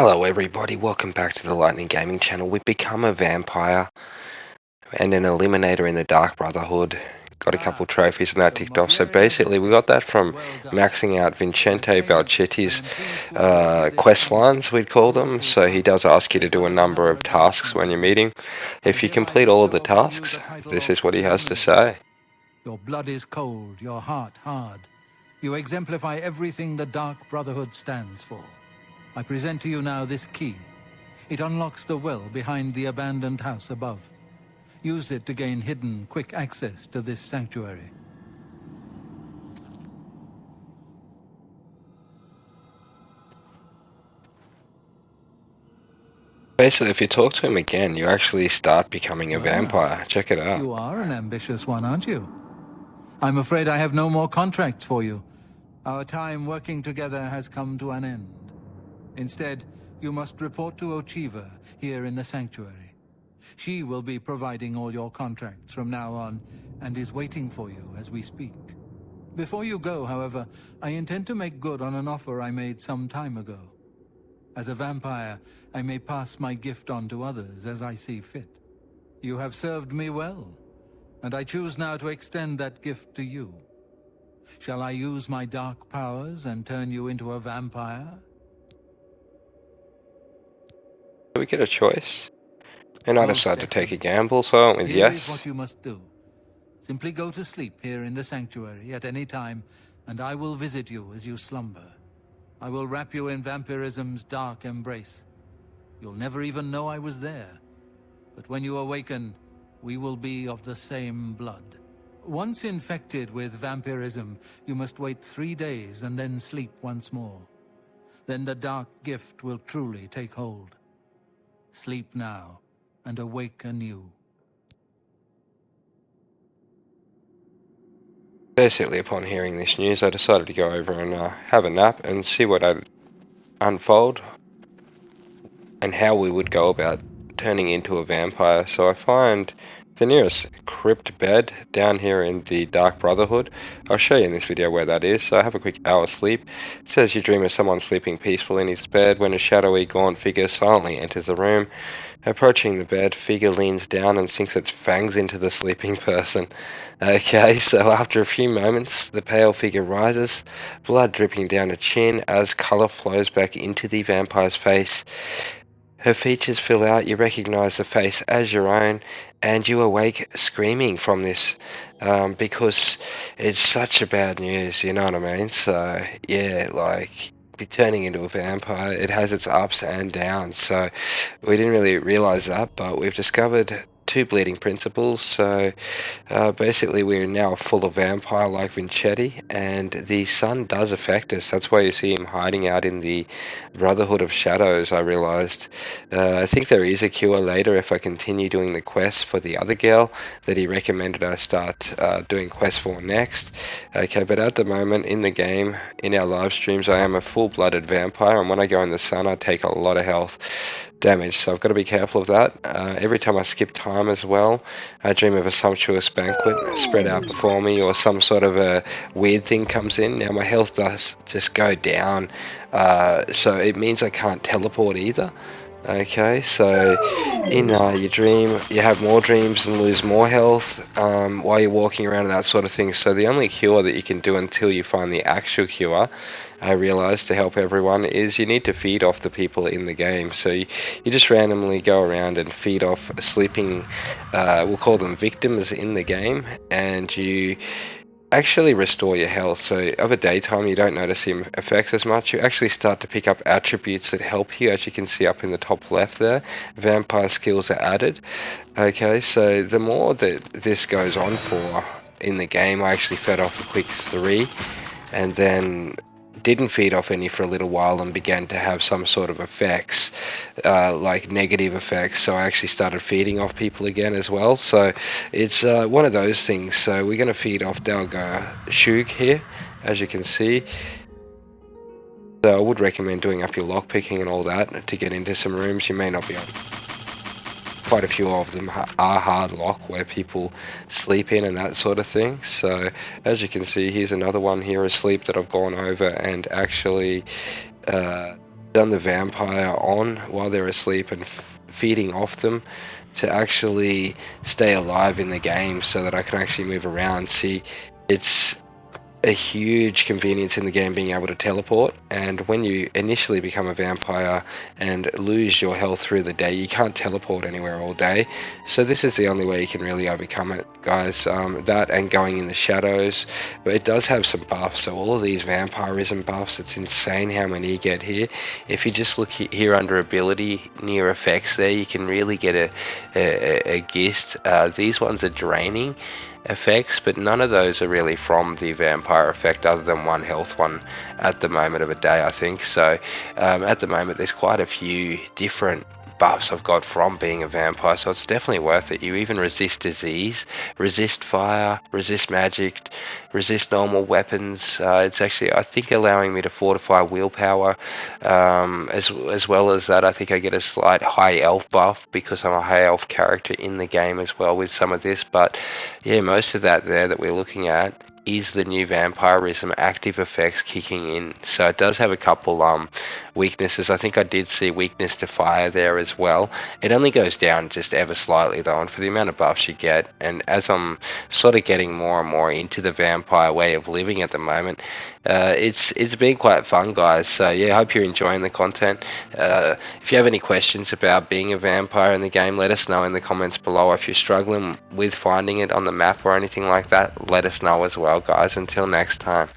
Hello everybody, welcome back to the Lightning Gaming channel. We've become a vampire and an eliminator in the Dark Brotherhood. Got a couple trophies and that ticked off. So basically we got that from maxing out Vincente Balchetti's quest lines, we'd call them. So he does ask you to do a number of tasks when you're meeting. If you complete all of the tasks, this is what he has to say. Your blood is cold, your heart hard. You exemplify everything the Dark Brotherhood stands for. I present to you now this key. It unlocks the well behind the abandoned house above. Use it to gain hidden, quick access to this sanctuary. Basically, if you talk to him again, you actually start becoming a vampire. Check it out. You are an ambitious one, aren't you? I'm afraid I have no more contracts for you. Our time working together has come to an end. Instead, you must report to Ochiva here in the sanctuary. She will be providing all your contracts from now on, and is waiting for you as we speak. Before you go, however, I intend to make good on an offer I made some time ago. As a vampire, I may pass my gift on to others as I see fit. You have served me well, and I choose now to extend that gift to you. Shall I use my dark powers and turn you into a vampire? We get a choice. And I decided to take a gamble, so I went with yes. Here is what you must do. Simply go to sleep here in the sanctuary at any time, and I will visit you as you slumber. I will wrap you in vampirism's dark embrace. You'll never even know I was there. But when you awaken, we will be of the same blood. Once infected with vampirism, you must wait 3 days and then sleep once more. Then the dark gift will truly take hold. Sleep now, and awake anew. Basically, upon hearing this news, I decided to go over and have a nap and see what I'd unfold and how we would go about turning into a vampire. So I find the nearest crypt bed down here in the Dark Brotherhood. I'll show you in this video where that is. So I have a quick hour's sleep. It says you dream of someone sleeping peaceful in his bed when a shadowy, gaunt figure silently enters the room. Approaching the bed, figure leans down and sinks its fangs into the sleeping person. Okay, so after a few moments, the pale figure rises, blood dripping down her chin as colour flows back into the vampire's face. Her features fill out, you recognize the face as your own, and you awake screaming from this, because it's such a bad news, you know what I mean? So, yeah, like, be turning into a vampire, it has its ups and downs, so we didn't really realize that, but we've discovered 2 bleeding principles. So basically we're now full of vampire like Vincetti, and the sun does affect us. That's why you see him hiding out in the Brotherhood of Shadows. I realized I think there is a cure later if I continue doing the quest for the other girl that he recommended I start doing quests for next. Okay, but at the moment in the game, in our live streams, I am a full-blooded vampire, and when I go in the sun I take a lot of health damage, so I've got to be careful of that. Every time I skip time as well, I dream of a sumptuous banquet spread out before me, or some sort of a weird thing comes in. Now my health does just go down, so it means I can't teleport either. Okay, so in your dream, you have more dreams and lose more health while you're walking around and that sort of thing. So the only cure that you can do until you find the actual cure, I realized, to help everyone, is you need to feed off the people in the game. So you just randomly go around and feed off sleeping, we'll call them victims in the game, and you actually restore your health. So over daytime you don't notice the effects as much. You actually start to pick up attributes that help you, as you can see up in the top left there. Vampire skills are added. Okay, so the more that this goes on for in the game, I actually fed off a quick 3 and then didn't feed off any for a little while and began to have some sort of effects, like negative effects, so I actually started feeding off people again as well. So it's one of those things. So we're going to feed off Dalga Shug here, as you can see. So I would recommend doing up your lockpicking and all that to get into some rooms. You may not be able. Quite a few of them are hard lock where people sleep in and that sort of thing. So as you can see, here's another one here asleep that I've gone over and actually done the vampire on while they're asleep and feeding off them to actually stay alive in the game so that I can actually move around. See, it's a huge convenience in the game being able to teleport, and when you initially become a vampire and lose your health through the day, you can't teleport anywhere all day, so this is the only way you can really overcome it, guys. That and going in the shadows, but it does have some buffs. So all of these vampirism buffs, it's insane how many you get here. If you just look here under ability near effects there, you can really get a gist. These ones are draining effects, but none of those are really from the vampire effect other than one health one at the moment of a day, I think. So at the moment there's quite a few different buffs I've got from being a vampire, so it's definitely worth it. You even resist disease, resist fire, resist magic, resist normal weapons. It's actually, I think, allowing me to fortify willpower, as well as that I think I get a slight high elf buff because I'm a high elf character in the game as well with some of this. But yeah, most of that there that we're looking at is the new vampirism active effects kicking in. So it does have a couple weaknesses. I think I did see weakness to fire there as well. It only goes down just ever slightly though, and for the amount of buffs you get, and as I'm sort of getting more and more into the vampire way of living at the moment, it's been quite fun, guys. So yeah, I hope you're enjoying the content. If you have any questions about being a vampire in the game, let us know in the comments below. If you're struggling with finding it on the map or anything like that, let us know as well, guys. Until next time.